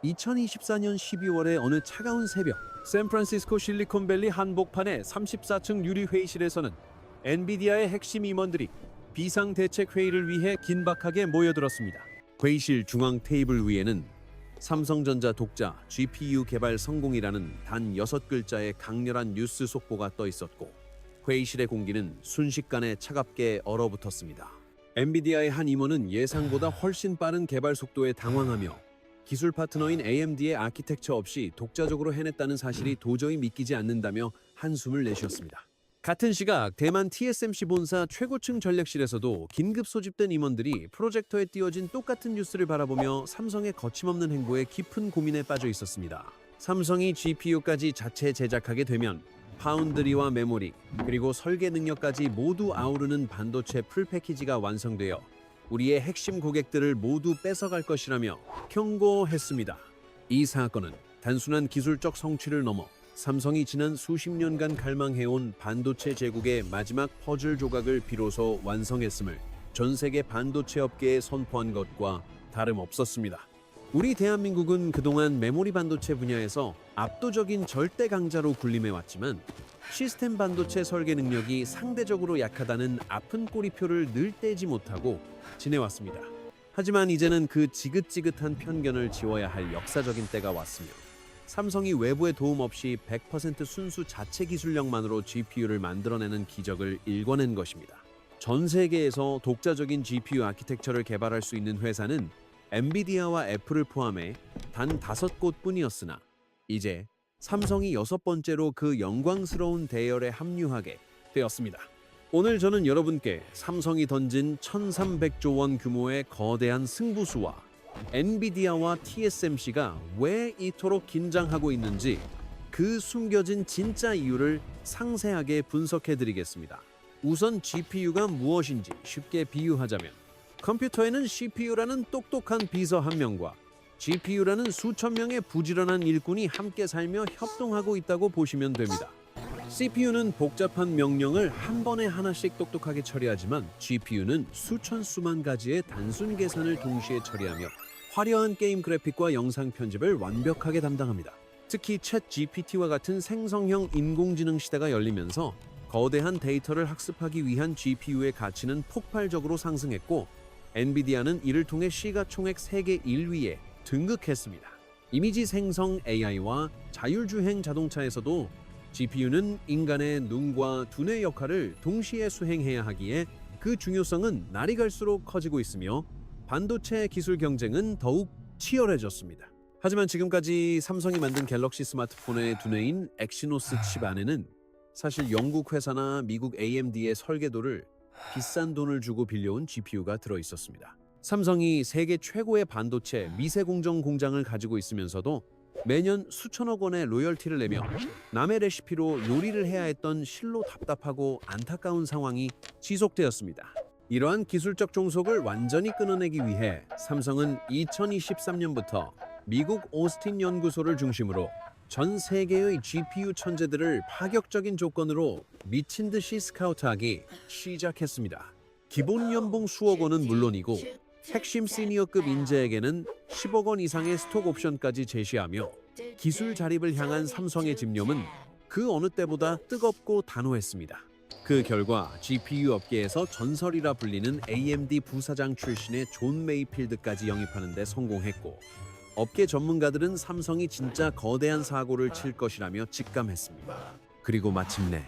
2024년 12월의 어느 차가운 새벽, 샌프란시스코 실리콘밸리 한복판의 34층 유리 회의실에서는 엔비디아의 핵심 임원들이 비상대책 회의를 위해 긴박하게 모여들었습니다. 회의실 중앙 테이블 위에는 삼성전자 독자 GPU 개발 성공이라는 단 6글자의 강렬한 뉴스 속보가 떠 있었고, 회의실의 공기는 순식간에 차갑게 얼어붙었습니다. 엔비디아의 한 임원은 예상보다 훨씬 빠른 개발 속도에 당황하며 기술 파트너인 AMD의 아키텍처 없이 독자적으로 해냈다는 사실이 도저히 믿기지 않는다며 한숨을 내쉬었습니다. 같은 시각 대만 TSMC 본사 최고층 전략실에서도 긴급 소집된 임원들이 프로젝터에 띄워진 똑같은 뉴스를 바라보며 삼성의 거침없는 행보에 깊은 고민에 빠져 있었습니다. 삼성이 GPU까지 자체 제작하게 되면 파운드리와 메모리, 그리고 설계 능력까지 모두 아우르는 반도체 풀 패키지가 완성되어 우리의 핵심 고객들을 모두 뺏어갈 것이라며 경고했습니다. 이 사건은 단순한 기술적 성취를 넘어 삼성이 지난 수십 년간 갈망해온 반도체 제국의 마지막 퍼즐 조각을 비로소 완성했음을 전 세계 반도체 업계에 선포한 것과 다름없었습니다. 우리 대한민국은 그동안 메모리 반도체 분야에서 압도적인 절대 강자로 군림해왔지만 시스템 반도체 설계 능력이 상대적으로 약하다는 아픈 꼬리표를 늘 떼지 못하고 지내왔습니다. 하지만 이제는 그 지긋지긋한 편견을 지워야 할 역사적인 때가 왔으며, 삼성이 외부의 도움 없이 100% 순수 자체 기술력만으로 GPU를 만들어내는 기적을 일궈낸 것입니다. 전 세계에서 독자적인 GPU 아키텍처를 개발할 수 있는 회사는 엔비디아와 애플을 포함해 단 5곳뿐이었으나 이제 삼성이 6번째로 그 영광스러운 대열에 합류하게 되었습니다. 오늘 저는 여러분께 삼성이 던진 1300조 원 규모의 거대한 승부수와 엔비디아와 TSMC가 왜 이토록 긴장하고 있는지 그 숨겨진 진짜 이유를 상세하게 분석해드리겠습니다. 우선 GPU가 무엇인지 쉽게 비유하자면, 컴퓨터에는 CPU라는 똑똑한 비서 한 명과 GPU라는 수천 명의 부지런한 일꾼이 함께 살며 협동하고 있다고 보시면 됩니다. CPU는 복잡한 명령을 한 번에 하나씩 똑똑하게 처리하지만 GPU는 수천 수만 가지의 단순 계산을 동시에 처리하며 화려한 게임 그래픽과 영상 편집을 완벽하게 담당합니다. 특히 챗 GPT와 같은 생성형 인공지능 시대가 열리면서 거대한 데이터를 학습하기 위한 GPU의 가치는 폭발적으로 상승했고, 엔비디아는 이를 통해 시가총액 세계 1위에 등극했습니다. 이미지 생성 AI와 자율주행 자동차에서도 GPU는 인간의 눈과 두뇌 역할을 동시에 수행해야 하기에 그 중요성은 날이 갈수록 커지고 있으며 반도체 기술 경쟁은 더욱 치열해졌습니다. 하지만 지금까지 삼성이 만든 갤럭시 스마트폰의 두뇌인 엑시노스 칩 안에는 사실 영국 회사나 미국 AMD의 설계도를 비싼 돈을 주고 빌려온 GPU가 들어있었습니다. 삼성이 세계 최고의 반도체 미세공정 공장을 가지고 있으면서도 매년 수천억 원의 로열티를 내며 남의 레시피로 요리를 해야 했던 실로 답답하고 안타까운 상황이 지속되었습니다. 이러한 기술적 종속을 완전히 끊어내기 위해 삼성은 2023년부터 미국 오스틴 연구소를 중심으로 전 세계의 GPU 천재들을 파격적인 조건으로 미친 듯이 스카우트하기 시작했습니다. 기본 연봉 수억 원은 물론이고 핵심 시니어급 인재에게는 10억 원 이상의 스톡 옵션까지 제시하며 기술 자립을 향한 삼성의 집념은 그 어느 때보다 뜨겁고 단호했습니다. 그 결과 GPU 업계에서 전설이라 불리는 AMD 부사장 출신의 존 메이필드까지 영입하는 데 성공했고, 업계 전문가들은 삼성이 진짜 거대한 사고를 칠 것이라며 직감했습니다. 그리고 마침내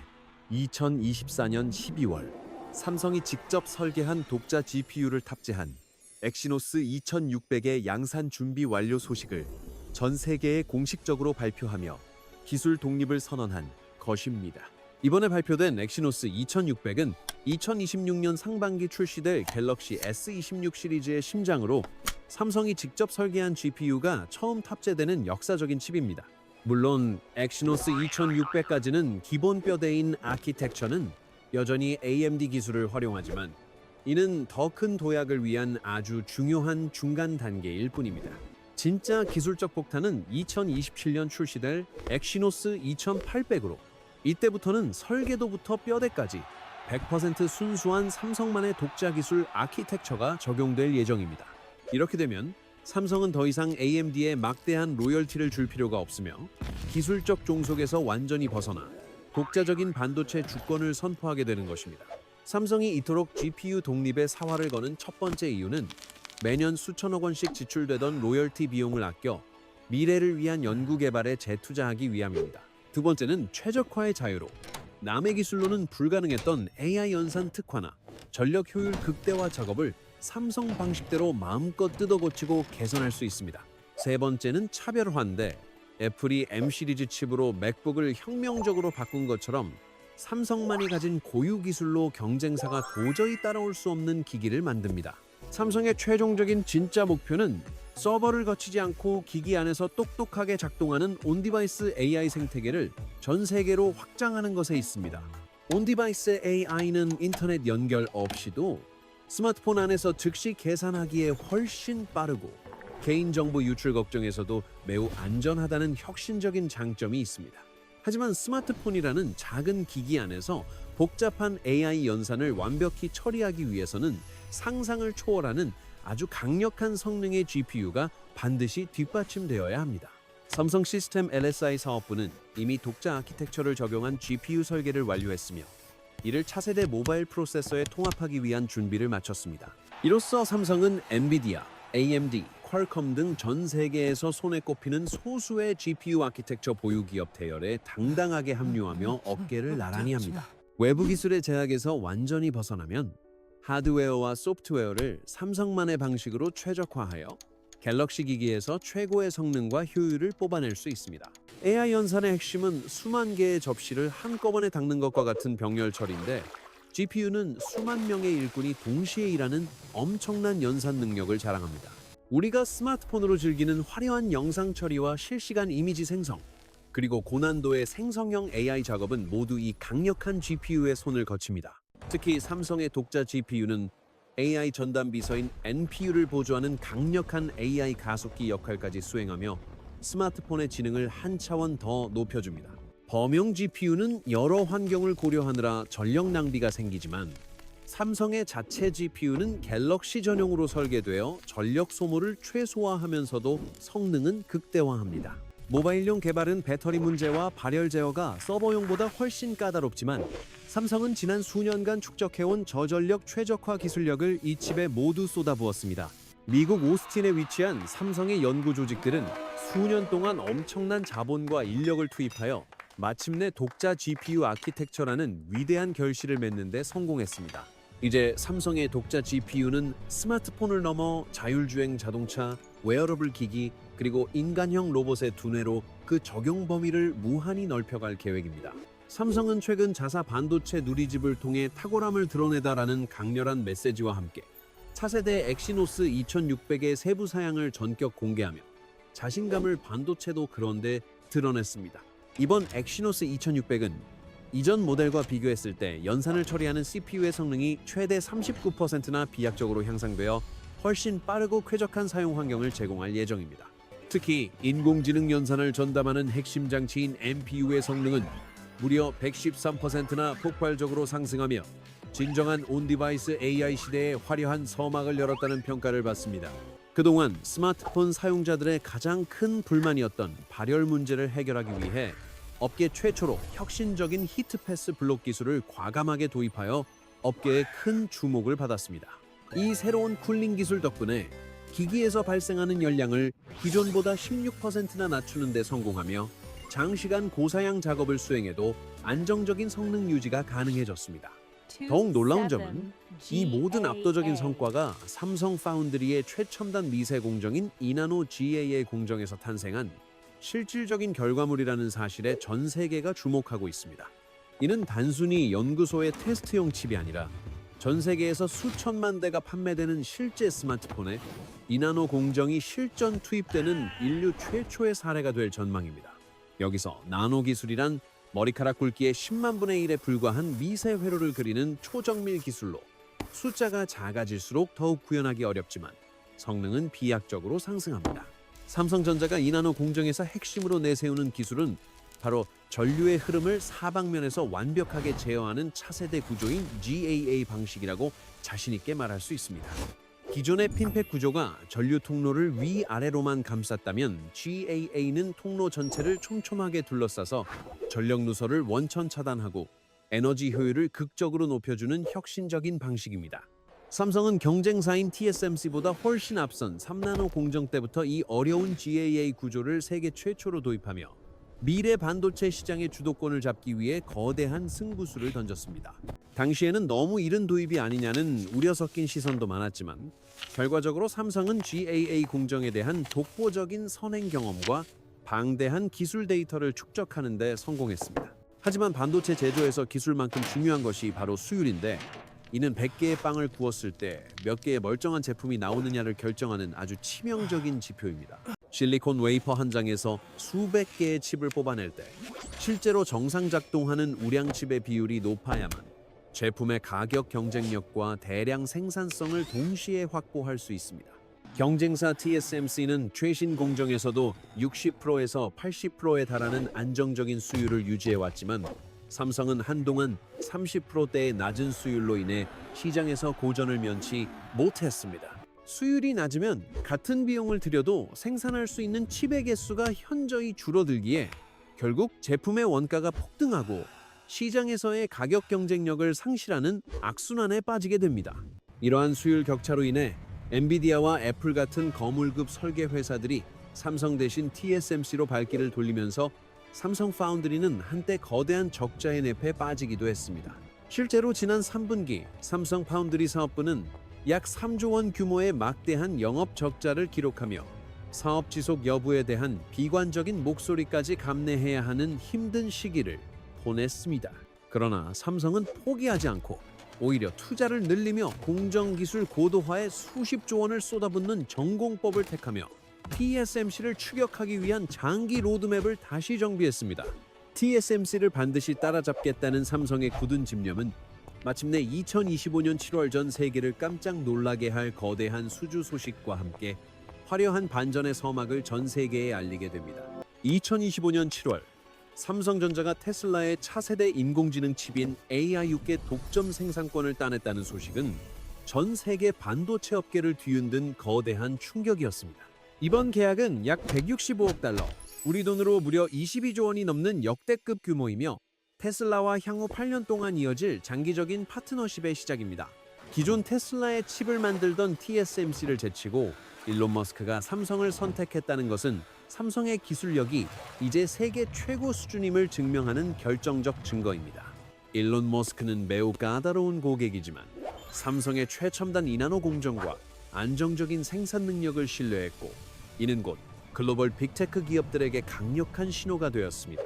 2024년 12월 삼성이 직접 설계한 독자 GPU를 탑재한 엑시노스 2600의 양산 준비 완료 소식을 전 세계에 공식적으로 발표하며 기술 독립을 선언한 것입니다. 이번에 발표된 엑시노스 2600은 2026년 상반기 출시될 갤럭시 S26 시리즈의 심장으로 삼성이 직접 설계한 GPU가 처음 탑재되는 역사적인 칩입니다. 물론 엑시노스 2600까지는 기본 뼈대인 아키텍처는 여전히 AMD 기술을 활용하지만 이는 더 큰 도약을 위한 아주 중요한 중간 단계일 뿐입니다. 진짜 기술적 폭탄은 2027년 출시될 엑시노스 2800으로 이때부터는 설계도부터 뼈대까지 100% 순수한 삼성만의 독자 기술 아키텍처가 적용될 예정입니다. 이렇게 되면 삼성은 더 이상 AMD에 막대한 로열티를 줄 필요가 없으며 기술적 종속에서 완전히 벗어나 독자적인 반도체 주권을 선포하게 되는 것입니다. 삼성이 이토록 GPU 독립에 사활을 거는 첫 번째 이유는 매년 수천억 원씩 지출되던 로열티 비용을 아껴 미래를 위한 연구 개발에 재투자하기 위함입니다. 두 번째는 최적화의 자유로 남의 기술로는 불가능했던 AI 연산 특화나 전력 효율 극대화 작업을 삼성 방식대로 마음껏 뜯어고치고 개선할 수 있습니다. 세 번째는 차별화인데 애플이 M 시리즈 칩으로 맥북을 혁명적으로 바꾼 것처럼 삼성만이 가진 고유 기술로 경쟁사가 도저히 따라올 수 없는 기기를 만듭니다. 삼성의 최종적인 진짜 목표는 서버를 거치지 않고 기기 안에서 똑똑하게 작동하는 온디바이스 AI 생태계를 전 세계로 확장하는 것에 있습니다. 온디바이스 AI는 인터넷 연결 없이도 스마트폰 안에서 즉시 계산하기에 훨씬 빠르고 개인정보 유출 걱정에서도 매우 안전하다는 혁신적인 장점이 있습니다. 하지만 스마트폰이라는 작은 기기 안에서 복잡한 AI 연산을 완벽히 처리하기 위해서는 상상을 초월하는 아주 강력한 성능의 GPU가 반드시 뒷받침되어야 합니다. 삼성 시스템 LSI 사업부는 이미 독자 아키텍처를 적용한 GPU 설계를 완료했으며 이를 차세대 모바일 프로세서에 통합하기 위한 준비를 마쳤습니다. 이로써 삼성은 엔비디아, AMD, 퀄컴 등 전 세계에서 손에 꼽히는 소수의 GPU 아키텍처 보유 기업 대열에 당당하게 합류하며 어깨를 나란히 합니다. 외부 기술의 제약에서 완전히 벗어나면 하드웨어와 소프트웨어를 삼성만의 방식으로 최적화하여 갤럭시 기기에서 최고의 성능과 효율을 뽑아낼 수 있습니다. AI 연산의 핵심은 수만 개의 접시를 한꺼번에 닦는 것과 같은 병렬 처리인데 GPU는 수만 명의 일꾼이 동시에 일하는 엄청난 연산 능력을 자랑합니다. 우리가 스마트폰으로 즐기는 화려한 영상 처리와 실시간 이미지 생성, 그리고 고난도의 생성형 AI 작업은 모두 이 강력한 GPU의 손을 거칩니다. 특히 삼성의 독자 GPU는 AI 전담 비서인 NPU를 보조하는 강력한 AI 가속기 역할까지 수행하며 스마트폰의 지능을 한 차원 더 높여줍니다. 범용 GPU는 여러 환경을 고려하느라 전력 낭비가 생기지만 삼성의 자체 GPU는 갤럭시 전용으로 설계되어 전력 소모를 최소화하면서도 성능은 극대화합니다. 모바일용 개발은 배터리 문제와 발열 제어가 서버용보다 훨씬 까다롭지만 삼성은 지난 수년간 축적해온 저전력 최적화 기술력을 이 칩에 모두 쏟아부었습니다. 미국 오스틴에 위치한 삼성의 연구 조직들은 수년 동안 엄청난 자본과 인력을 투입하여 마침내 독자 GPU 아키텍처라는 위대한 결실을 맺는 데 성공했습니다. 이제 삼성의 독자 GPU는 스마트폰을 넘어 자율주행 자동차, 웨어러블 기기, 그리고 인간형 로봇의 두뇌로 그 적용 범위를 무한히 넓혀갈 계획입니다. 삼성은 최근 자사 반도체 누리집을 통해 탁월함을 드러내다라는 강렬한 메시지와 함께 차세대 엑시노스 2600의 세부 사양을 전격 공개하며 자신감을 반도체도 그런데 드러냈습니다. 이번 엑시노스 2600은 이전 모델과 비교했을 때 연산을 처리하는 CPU의 성능이 최대 39%나 비약적으로 향상되어 훨씬 빠르고 쾌적한 사용 환경을 제공할 예정입니다. 특히 인공지능 연산을 전담하는 핵심 장치인 NPU의 성능은 무려 113%나 폭발적으로 상승하며 진정한 온디바이스 AI 시대에 화려한 서막을 열었다는 평가를 받습니다. 그동안 스마트폰 사용자들의 가장 큰 불만이었던 발열 문제를 해결하기 위해 업계 최초로 혁신적인 히트패스 블록 기술을 과감하게 도입하여 업계의 큰 주목을 받았습니다. 이 새로운 쿨링 기술 덕분에 기기에서 발생하는 열량을 기존보다 16%나 낮추는 데 성공하며 장시간 고사양 작업을 수행해도 안정적인 성능 유지가 가능해졌습니다. 더욱 놀라운 점은 이 모든 압도적인 성과가 삼성 파운드리의 최첨단 미세 공정인 이나노 GAA 공정에서 탄생한 실질적인 결과물이라는 사실에 전 세계가 주목하고 있습니다. 이는 단순히 연구소의 테스트용 칩이 아니라 전 세계에서 수천만 대가 판매되는 실제 스마트폰에 이나노 공정이 실전 투입되는 인류 최초의 사례가 될 전망입니다. 여기서 나노 기술이란 머리카락 굵기의 10만 분의 1에 불과한 미세 회로를 그리는 초정밀 기술로 숫자가 작아질수록 더욱 구현하기 어렵지만 성능은 비약적으로 상승합니다. 삼성전자가 이나노 공정에서 핵심으로 내세우는 기술은 바로 전류의 흐름을 사방면에서 완벽하게 제어하는 차세대 구조인 GAA 방식이라고 자신 있게 말할 수 있습니다. 기존의 핀팩 구조가 전류 통로를 위아래로만 감쌌다면 GAA는 통로 전체를 촘촘하게 둘러싸서 전력 누설을 원천 차단하고 에너지 효율을 극적으로 높여주는 혁신적인 방식입니다. 삼성은 경쟁사인 TSMC보다 훨씬 앞선 3나노 공정 때부터 이 어려운 GAA 구조를 세계 최초로 도입하며 미래 반도체 시장의 주도권을 잡기 위해 거대한 승부수를 던졌습니다. 당시에는 너무 이른 도입이 아니냐는 우려 섞인 시선도 많았지만 결과적으로 삼성은 GAA 공정에 대한 독보적인 선행 경험과 방대한 기술 데이터를 축적하는 데 성공했습니다. 하지만 반도체 제조에서 기술만큼 중요한 것이 바로 수율인데 이는 100개의 빵을 구웠을 때 몇 개의 멀쩡한 제품이 나오느냐를 결정하는 아주 치명적인 지표입니다. 실리콘 웨이퍼 한 장에서 수백 개의 칩을 뽑아낼 때 실제로 정상 작동하는 우량 칩의 비율이 높아야만 제품의 가격 경쟁력과 대량 생산성을 동시에 확보할 수 있습니다. 경쟁사 TSMC는 최신 공정에서도 60%에서 80%에 달하는 안정적인 수율을 유지해왔지만 삼성은 한동안 30%대의 낮은 수율로 인해 시장에서 고전을 면치 못했습니다. 수율이 낮으면 같은 비용을 들여도 생산할 수 있는 칩의 개수가 현저히 줄어들기에 결국 제품의 원가가 폭등하고 시장에서의 가격 경쟁력을 상실하는 악순환에 빠지게 됩니다. 이러한 수율 격차로 인해 엔비디아와 애플 같은 거물급 설계 회사들이 삼성 대신 TSMC로 발길을 돌리면서 삼성 파운드리는 한때 거대한 적자의 늪에 빠지기도 했습니다. 실제로 지난 3분기 삼성 파운드리 사업부는 약 3조 원 규모의 막대한 영업 적자를 기록하며 사업 지속 여부에 대한 비관적인 목소리까지 감내해야 하는 힘든 시기를 보냈습니다. 그러나 삼성은 포기하지 않고 오히려 투자를 늘리며 공정기술 고도화에 수십조 원을 쏟아붓는 전공법을 택하며 TSMC를 추격하기 위한 장기 로드맵을 다시 정비했습니다. TSMC를 반드시 따라잡겠다는 삼성의 굳은 집념은 마침내 2025년 7월 전 세계를 깜짝 놀라게 할 거대한 수주 소식과 함께 화려한 반전의 서막을 전 세계에 알리게 됩니다. 2025년 7월 삼성전자가 테슬라의 차세대 인공지능 칩인 AI6의 독점 생산권을 따냈다는 소식은 전 세계 반도체 업계를 뒤흔든 거대한 충격이었습니다. 이번 계약은 약 165억 달러, 우리 돈으로 무려 22조 원이 넘는 역대급 규모이며 테슬라와 향후 8년 동안 이어질 장기적인 파트너십의 시작입니다. 기존 테슬라의 칩을 만들던 TSMC를 제치고 일론 머스크가 삼성을 선택했다는 것은 삼성의 기술력이 이제 세계 최고 수준임을 증명하는 결정적 증거입니다. 일론 머스크는 매우 까다로운 고객이지만 삼성의 최첨단 2나노 공정과 안정적인 생산 능력을 신뢰했고 이는 곧 글로벌 빅테크 기업들에게 강력한 신호가 되었습니다.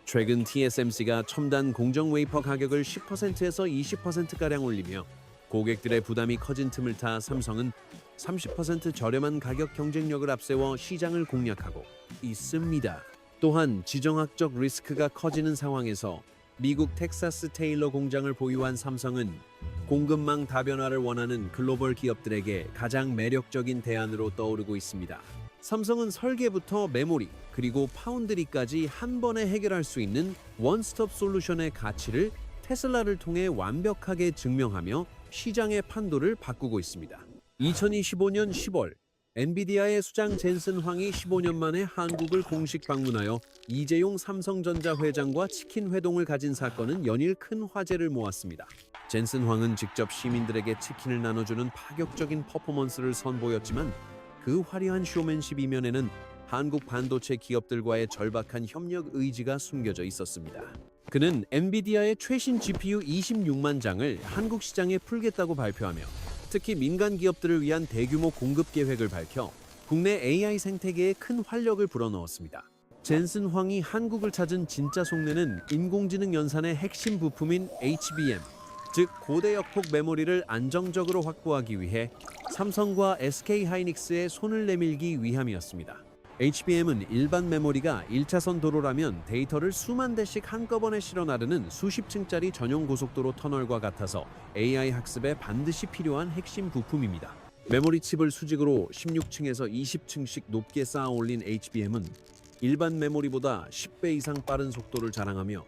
최근 TSMC가 첨단 공정 웨이퍼 가격을 10%에서 20%가량 올리며 고객들의 부담이 커진 틈을 타 삼성은 30% 저렴한 가격 경쟁력을 앞세워 시장을 공략하고 있습니다. 또한 지정학적 리스크가 커지는 상황에서 미국 텍사스 테일러 공장을 보유한 삼성은 공급망 다변화를 원하는 글로벌 기업들에게 가장 매력적인 대안으로 떠오르고 있습니다. 삼성은 설계부터 메모리 그리고 파운드리까지 한 번에 해결할 수 있는 원스톱 솔루션의 가치를 테슬라를 통해 완벽하게 증명하며 시장의 판도를 바꾸고 있습니다. 2025년 10월 엔비디아의 수장 젠슨 황이 15년 만에 한국을 공식 방문하여 이재용 삼성전자 회장과 치킨 회동을 가진 사건은 연일 큰 화제를 모았습니다. 젠슨 황은 직접 시민들에게 치킨을 나눠주는 파격적인 퍼포먼스를 선보였지만 그 화려한 쇼맨십 이면에는 한국 반도체 기업들과의 절박한 협력 의지가 숨겨져 있었습니다. 그는 엔비디아의 최신 GPU 26만 장을 한국 시장에 풀겠다고 발표하며 특히 민간 기업들을 위한 대규모 공급 계획을 밝혀 국내 AI 생태계에 큰 활력을 불어넣었습니다. 젠슨 황이 한국을 찾은 진짜 속내는 인공지능 연산의 핵심 부품인 HBM, 즉 고대역폭 메모리를 안정적으로 확보하기 위해 삼성과 SK하이닉스의 손을 내밀기 위함이었습니다. HBM은 일반 메모리가 1차선 도로라면 데이터를 수만 대씩 한꺼번에 실어 나르는 수십 층짜리 전용 고속도로 터널과 같아서 AI 학습에 반드시 필요한 핵심 부품입니다. 메모리 칩을 수직으로 16층에서 20층씩 높게 쌓아 올린 HBM은 일반 메모리보다 10배 이상 빠른 속도를 자랑하며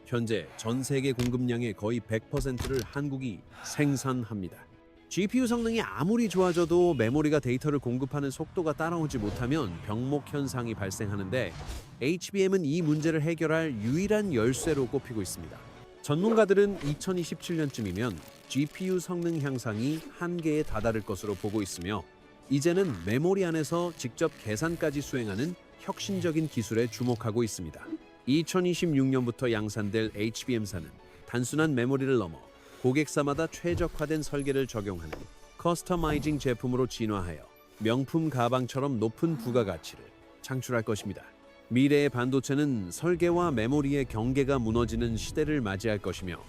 현재 전 세계 공급량의 거의 100%를 한국이 생산합니다. GPU 성능이 아무리 좋아져도 메모리가 데이터를 공급하는 속도가 따라오지 못하면 병목 현상이 발생하는데 HBM은 이 문제를 해결할 유일한 열쇠로 꼽히고 있습니다. 전문가들은 2027년쯤이면 GPU 성능 향상이 한계에 다다를 것으로 보고 있으며 이제는 메모리 안에서 직접 계산까지 수행하는 혁신적인 기술에 주목하고 있습니다. 2026년부터 양산될 HBM사는 단순한 메모리를 넘어 고객사마다 최적화된 설계를 적용하는 커스터마이징 제품으로 진화하여 명품 가방처럼 높은 부가가치를 창출할 것입니다. 미래의 반도체는 설계와 메모리의 경계가 무너지는 시대를 맞이할 것이며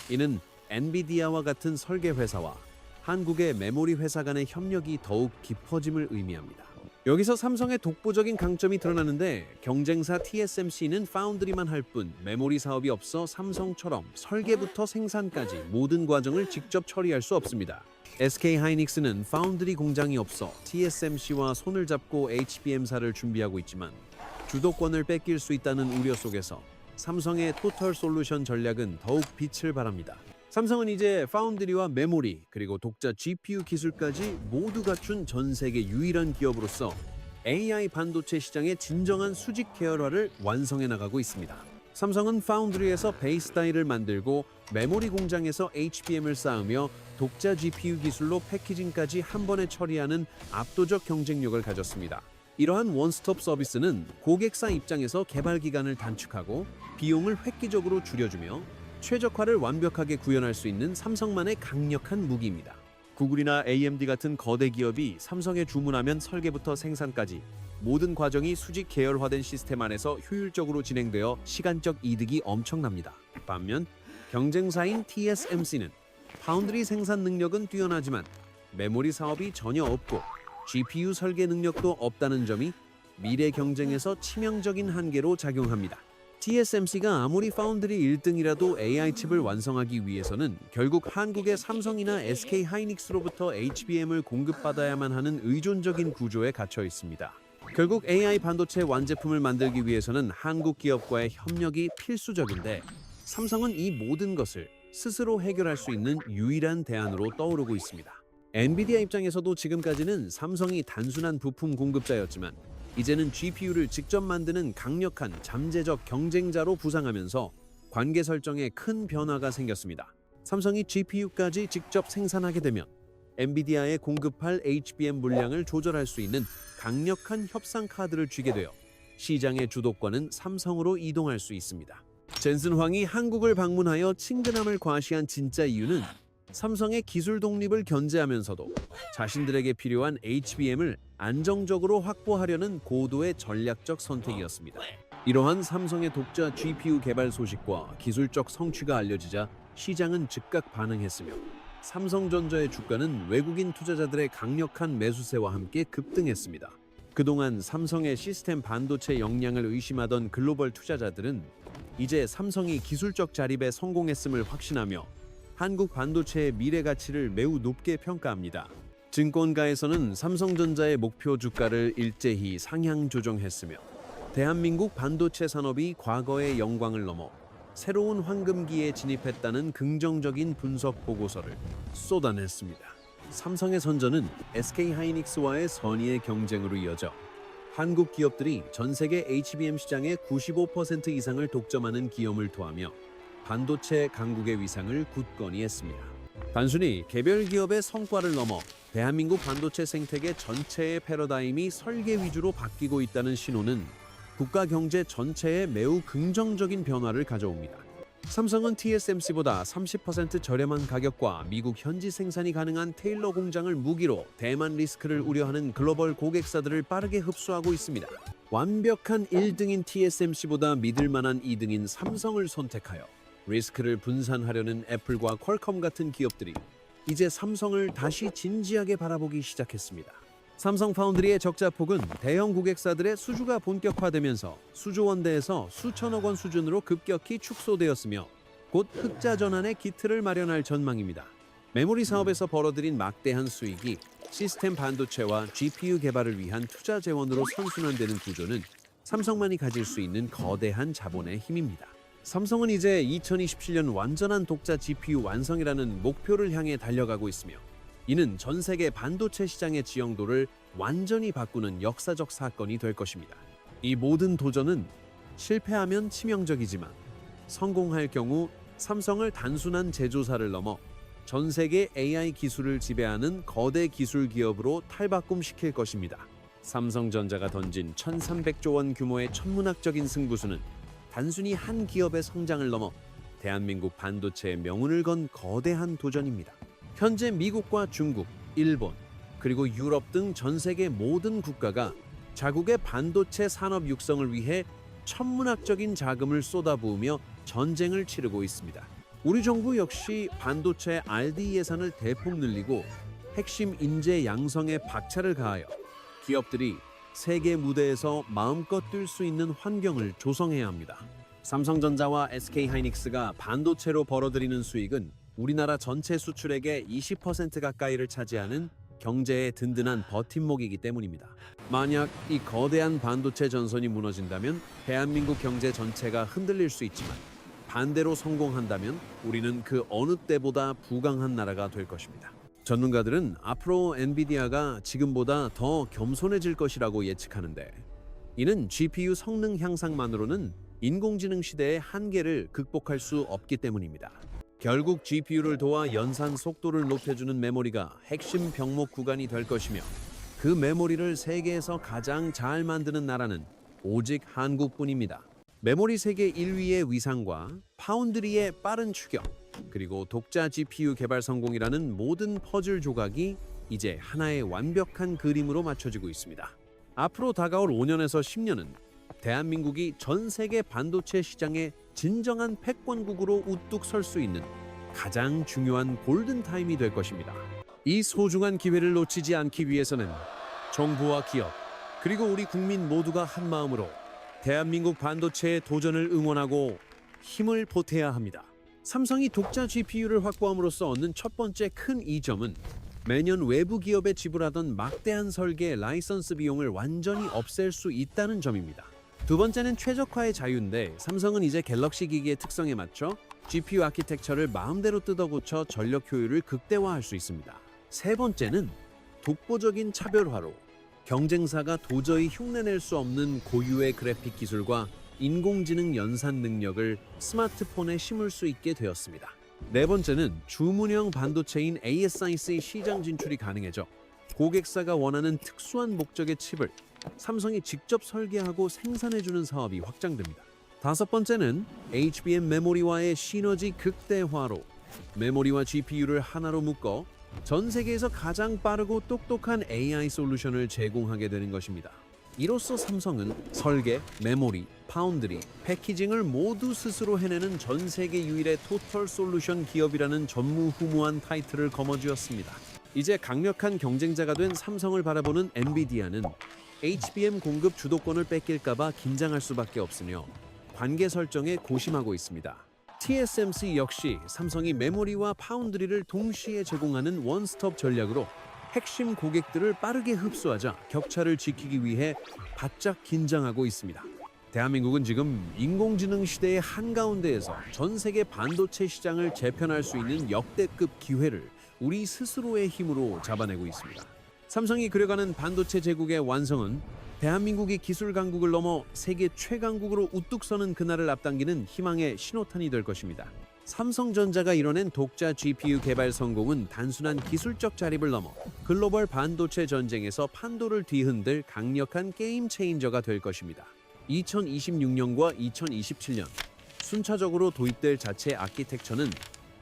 이는 엔비디아와 같은 설계 회사와 한국의 메모리 회사 간의 협력이 더욱 깊어짐을 의미합니다. 여기서 삼성의 독보적인 강점이 드러나는데 경쟁사 TSMC는 파운드리만 할 뿐 메모리 사업이 없어 삼성처럼 설계부터 생산까지 모든 과정을 직접 처리할 수 없습니다. SK하이닉스는 파운드리 공장이 없어 TSMC와 손을 잡고 HBM사를 준비하고 있지만 주도권을 뺏길 수 있다는 우려 속에서 삼성의 토털 솔루션 전략은 더욱 빛을 발합니다. 삼성은 이제 파운드리와 메모리 그리고 독자 GPU 기술까지 모두 갖춘 전 세계 유일한 기업으로서 AI 반도체 시장의 진정한 수직 계열화를 완성해 나가고 있습니다. 삼성은 파운드리에서 베이스 다이를 만들고 메모리 공장에서 HBM을 쌓으며 독자 GPU 기술로 패키징까지 한 번에 처리하는 압도적 경쟁력을 가졌습니다. 이러한 원스톱 서비스는 고객사 입장에서 개발 기간을 단축하고 비용을 획기적으로 줄여주며 최적화를 완벽하게 구현할 수 있는 삼성만의 강력한 무기입니다. 구글이나 AMD 같은 거대 기업이 삼성에 주문하면 설계부터 생산까지 모든 과정이 수직 계열화된 시스템 안에서 효율적으로 진행되어 시간적 이득이 엄청납니다. 반면 경쟁사인 TSMC는 파운드리 생산 능력은 뛰어나지만 메모리 사업이 전혀 없고 GPU 설계 능력도 없다는 점이 미래 경쟁에서 치명적인 한계로 작용합니다. TSMC가 아무리 파운드리 1등이라도 AI 칩을 완성하기 위해서는 결국 한국의 삼성이나 SK하이닉스로부터 HBM을 공급받아야만 하는 의존적인 구조에 갇혀 있습니다. 결국 AI 반도체 완제품을 만들기 위해서는 한국 기업과의 협력이 필수적인데 삼성은 이 모든 것을 스스로 해결할 수 있는 유일한 대안으로 떠오르고 있습니다. 엔비디아 입장에서도 지금까지는 삼성이 단순한 부품 공급자였지만 이제는 GPU를 직접 만드는 강력한 잠재적 경쟁자로 부상하면서 관계 설정에 큰 변화가 생겼습니다. 삼성이 GPU까지 직접 생산하게 되면 엔비디아에 공급할 HBM 물량을 조절할 수 있는 강력한 협상 카드를 쥐게 되어 시장의 주도권은 삼성으로 이동할 수 있습니다. 젠슨 황이 한국을 방문하여 친근함을 과시한 진짜 이유는 삼성의 기술 독립을 견제하면서도 자신들에게 필요한 HBM을 안정적으로 확보하려는 고도의 전략적 선택이었습니다. 이러한 삼성의 독자 GPU 개발 소식과 기술적 성취가 알려지자 시장은 즉각 반응했으며 삼성전자의 주가는 외국인 투자자들의 강력한 매수세와 함께 급등했습니다. 그동안 삼성의 시스템 반도체 역량을 의심하던 글로벌 투자자들은 이제 삼성이 기술적 자립에 성공했음을 확신하며 한국 반도체의 미래 가치를 매우 높게 평가합니다. 증권가에서는 삼성전자의 목표 주가를 일제히 상향 조정했으며 대한민국 반도체 산업이 과거의 영광을 넘어 새로운 황금기에 진입했다는 긍정적인 분석 보고서를 쏟아냈습니다. 삼성의 선전은 SK하이닉스와의 선의의 경쟁으로 이어져 한국 기업들이 전 세계 HBM 시장의 95% 이상을 독점하는 기염을 토하며 반도체 강국의 위상을 굳건히 했습니다. 단순히 개별 기업의 성과를 넘어 대한민국 반도체 생태계 전체의 패러다임이 설계 위주로 바뀌고 있다는 신호는 국가 경제 전체에 매우 긍정적인 변화를 가져옵니다. 삼성은 TSMC보다 30% 저렴한 가격과 미국 현지 생산이 가능한 테일러 공장을 무기로 대만 리스크를 우려하는 글로벌 고객사들을 빠르게 흡수하고 있습니다. 완벽한 1등인 TSMC보다 믿을 만한 2등인 삼성을 선택하여 리스크를 분산하려는 애플과 퀄컴 같은 기업들이 이제 삼성을 다시 진지하게 바라보기 시작했습니다. 삼성 파운드리의 적자폭은 대형 고객사들의 수주가 본격화되면서 수조 원대에서 수천억 원 수준으로 급격히 축소되었으며 곧 흑자 전환의 기틀을 마련할 전망입니다. 메모리 사업에서 벌어들인 막대한 수익이 시스템 반도체와 GPU 개발을 위한 투자 재원으로 선순환되는 구조는 삼성만이 가질 수 있는 거대한 자본의 힘입니다. 삼성은 이제 2027년 완전한 독자 GPU 완성이라는 목표를 향해 달려가고 있으며 이는 전 세계 반도체 시장의 지형도를 완전히 바꾸는 역사적 사건이 될 것입니다. 이 모든 도전은 실패하면 치명적이지만 성공할 경우 삼성을 단순한 제조사를 넘어 전 세계 AI 기술을 지배하는 거대 기술 기업으로 탈바꿈시킬 것입니다. 삼성전자가 던진 1,300조 원 규모의 천문학적인 승부수는 단순히 한 기업의 성장을 넘어 대한민국 반도체의 명운을 건 거대한 도전입니다. 현재 미국과 중국, 일본, 그리고 유럽 등 전 세계 모든 국가가 자국의 반도체 산업 육성을 위해 천문학적인 자금을 쏟아부으며 전쟁을 치르고 있습니다. 우리 정부 역시 반도체 R&D 예산을 대폭 늘리고 핵심 인재 양성에 박차를 가하여 기업들이 세계 무대에서 마음껏 뛸 수 있는 환경을 조성해야 합니다. 삼성전자와 SK하이닉스가 반도체로 벌어들이는 수익은 우리나라 전체 수출액의 20% 가까이를 차지하는 경제의 든든한 버팀목이기 때문입니다. 만약 이 거대한 반도체 전선이 무너진다면 대한민국 경제 전체가 흔들릴 수 있지만 반대로 성공한다면 우리는 그 어느 때보다 부강한 나라가 될 것입니다. 전문가들은 앞으로 엔비디아가 지금보다 더 겸손해질 것이라고 예측하는데, 이는 GPU 성능 향상만으로는 인공지능 시대의 한계를 극복할 수 없기 때문입니다. 결국 GPU를 도와 연산 속도를 높여주는 메모리가 핵심 병목 구간이 될 것이며, 그 메모리를 세계에서 가장 잘 만드는 나라는 오직 한국뿐입니다. 메모리 세계 1위의 위상과 파운드리의 빠른 추격, 그리고 독자 GPU 개발 성공이라는 모든 퍼즐 조각이 이제 하나의 완벽한 그림으로 맞춰지고 있습니다. 앞으로 다가올 5년에서 10년은 대한민국이 전 세계 반도체 시장의 진정한 패권국으로 우뚝 설 수 있는 가장 중요한 골든타임이 될 것입니다. 이 소중한 기회를 놓치지 않기 위해서는 정부와 기업, 그리고 우리 국민 모두가 한 마음으로 대한민국 반도체의 도전을 응원하고 힘을 보태야 합니다. 삼성이 독자 GPU를 확보함으로써 얻는 첫 번째 큰 이점은 매년 외부 기업에 지불하던 막대한 설계 라이선스 비용을 완전히 없앨 수 있다는 점입니다. 두 번째는 최적화의 자유인데, 삼성은 이제 갤럭시 기기의 특성에 맞춰 GPU 아키텍처를 마음대로 뜯어고쳐 전력 효율을 극대화할 수 있습니다. 세 번째는 독보적인 차별화로 경쟁사가 도저히 흉내낼 수 없는 고유의 그래픽 기술과 인공지능 연산 능력을 스마트폰에 심을 수 있게 되었습니다. 네 번째는 주문형 반도체인 ASIC 시장 진출이 가능해져 고객사가 원하는 특수한 목적의 칩을 삼성이 직접 설계하고 생산해주는 사업이 확장됩니다. 다섯 번째는 HBM 메모리와의 시너지 극대화로 메모리와 GPU를 하나로 묶어 전 세계에서 가장 빠르고 똑똑한 AI 솔루션을 제공하게 되는 것입니다. 이로써 삼성은 설계, 메모리, 파운드리, 패키징을 모두 스스로 해내는 전 세계 유일의 토털 솔루션 기업이라는 전무후무한 타이틀을 거머쥐었습니다. 이제 강력한 경쟁자가 된 삼성을 바라보는 엔비디아는 HBM 공급 주도권을 뺏길까봐 긴장할 수밖에 없으며 관계 설정에 고심하고 있습니다. TSMC 역시 삼성이 메모리와 파운드리를 동시에 제공하는 원스톱 전략으로 핵심 고객들을 빠르게 흡수하자 격차를 지키기 위해 바짝 긴장하고 있습니다. 대한민국은 지금 인공지능 시대의 한가운데에서 전 세계 반도체 시장을 재편할 수 있는 역대급 기회를 우리 스스로의 힘으로 잡아내고 있습니다. 삼성이 그려가는 반도체 제국의 완성은 대한민국이 기술 강국을 넘어 세계 최강국으로 우뚝 서는 그날을 앞당기는 희망의 신호탄이 될 것입니다. 삼성전자가 이뤄낸 독자 GPU 개발 성공은 단순한 기술적 자립을 넘어 글로벌 반도체 전쟁에서 판도를 뒤흔들 강력한 게임 체인저가 될 것입니다. 2026년과 2027년 순차적으로 도입될 자체 아키텍처는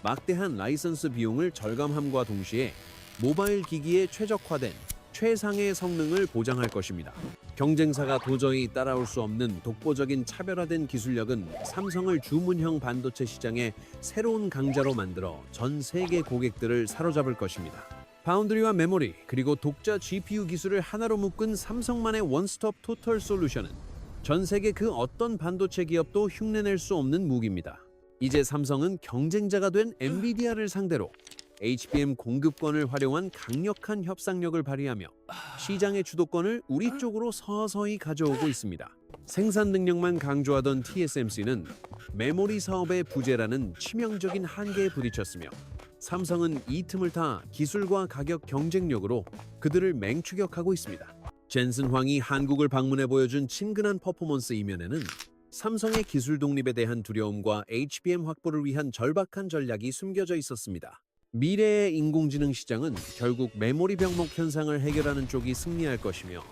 막대한 라이선스 비용을 절감함과 동시에 모바일 기기에 최적화된 최상의 성능을 보장할 것입니다. 경쟁사가 도저히 따라올 수 없는 독보적인 차별화된 기술력은 삼성을 주문형 반도체 시장의 새로운 강자로 만들어 전 세계 고객들을 사로잡을 것입니다. 파운드리와 메모리, 그리고 독자 GPU 기술을 하나로 묶은 삼성만의 원스톱 토털 솔루션은 전 세계 그 어떤 반도체 기업도 흉내낼 수 없는 무기입니다. 이제 삼성은 경쟁자가 된 엔비디아를 상대로 HBM 공급권을 활용한 강력한 협상력을 발휘하며 시장의 주도권을 우리 쪽으로 서서히 가져오고 있습니다. 생산 능력만 강조하던 TSMC는 메모리 사업의 부재라는 치명적인 한계에 부딪혔으며 삼성은 이 틈을 타 기술과 가격 경쟁력으로 그들을 맹추격하고 있습니다. 젠슨 황이 한국을 방문해 보여준 친근한 퍼포먼스 이면에는 삼성의 기술 독립에 대한 두려움과 HBM 확보를 위한 절박한 전략이 숨겨져 있었습니다. 미래의 인공지능 시장은 결국 메모리 병목 현상을 해결하는 쪽이 승리할 것이며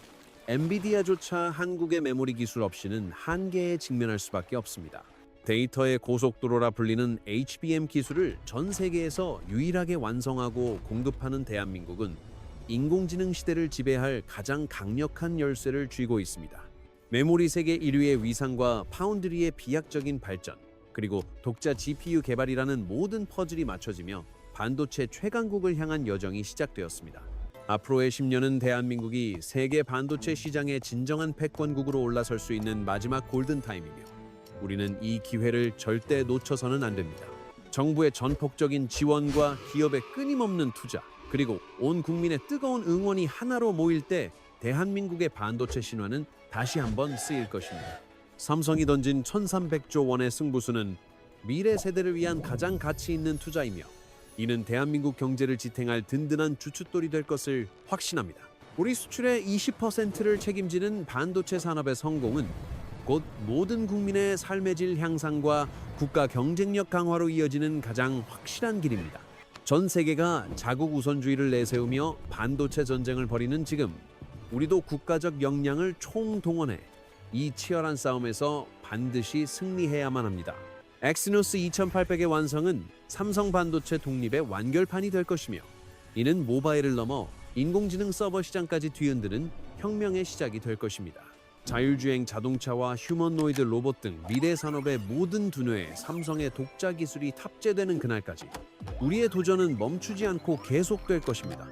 엔비디아조차 한국의 메모리 기술 없이는 한계에 직면할 수밖에 없습니다. 데이터의 고속도로라 불리는 HBM 기술을 전 세계에서 유일하게 완성하고 공급하는 대한민국은 인공지능 시대를 지배할 가장 강력한 열쇠를 쥐고 있습니다. 메모리 세계 1위의 위상과 파운드리의 비약적인 발전, 그리고 독자 GPU 개발이라는 모든 퍼즐이 맞춰지며 반도체 최강국을 향한 여정이 시작되었습니다. 앞으로의 10년은 대한민국이 세계 반도체 시장의 진정한 패권국으로 올라설 수 있는 마지막 골든타임이며 우리는 이 기회를 절대 놓쳐서는 안 됩니다. 정부의 전폭적인 지원과 기업의 끊임없는 투자, 그리고 온 국민의 뜨거운 응원이 하나로 모일 때 대한민국의 반도체 신화는 다시 한번 쓰일 것입니다. 삼성이 던진 1300조 원의 승부수는 미래 세대를 위한 가장 가치 있는 투자이며 이는 대한민국 경제를 지탱할 든든한 주춧돌이 될 것을 확신합니다. 우리 수출의 20%를 책임지는 반도체 산업의 성공은 곧 모든 국민의 삶의 질 향상과 국가 경쟁력 강화로 이어지는 가장 확실한 길입니다. 전 세계가 자국 우선주의를 내세우며 반도체 전쟁을 벌이는 지금 우리도 국가적 역량을 총동원해 이 치열한 싸움에서 반드시 승리해야만 합니다. 엑시노스 2800의 완성은 삼성 반도체 독립의 완결판이 될 것이며 이는 모바일을 넘어 인공지능 서버 시장까지 뒤흔드는 혁명의 시작이 될 것입니다. 자율주행 자동차와 휴머노이드 로봇 등 미래 산업의 모든 두뇌에 삼성의 독자 기술이 탑재되는 그날까지 우리의 도전은 멈추지 않고 계속될 것입니다.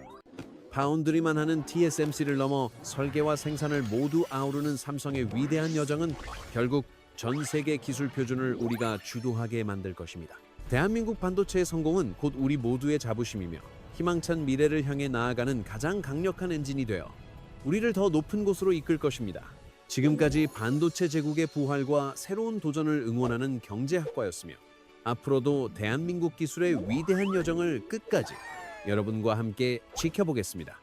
파운드리만 하는 TSMC를 넘어 설계와 생산을 모두 아우르는 삼성의 위대한 여정은 결국 전 세계 기술 표준을 우리가 주도하게 만들 것입니다. 대한민국 반도체의 성공은 곧 우리 모두의 자부심이며 희망찬 미래를 향해 나아가는 가장 강력한 엔진이 되어 우리를 더 높은 곳으로 이끌 것입니다. 지금까지 반도체 제국의 부활과 새로운 도전을 응원하는 경제학과였으며 앞으로도 대한민국 기술의 위대한 여정을 끝까지 여러분과 함께 지켜보겠습니다.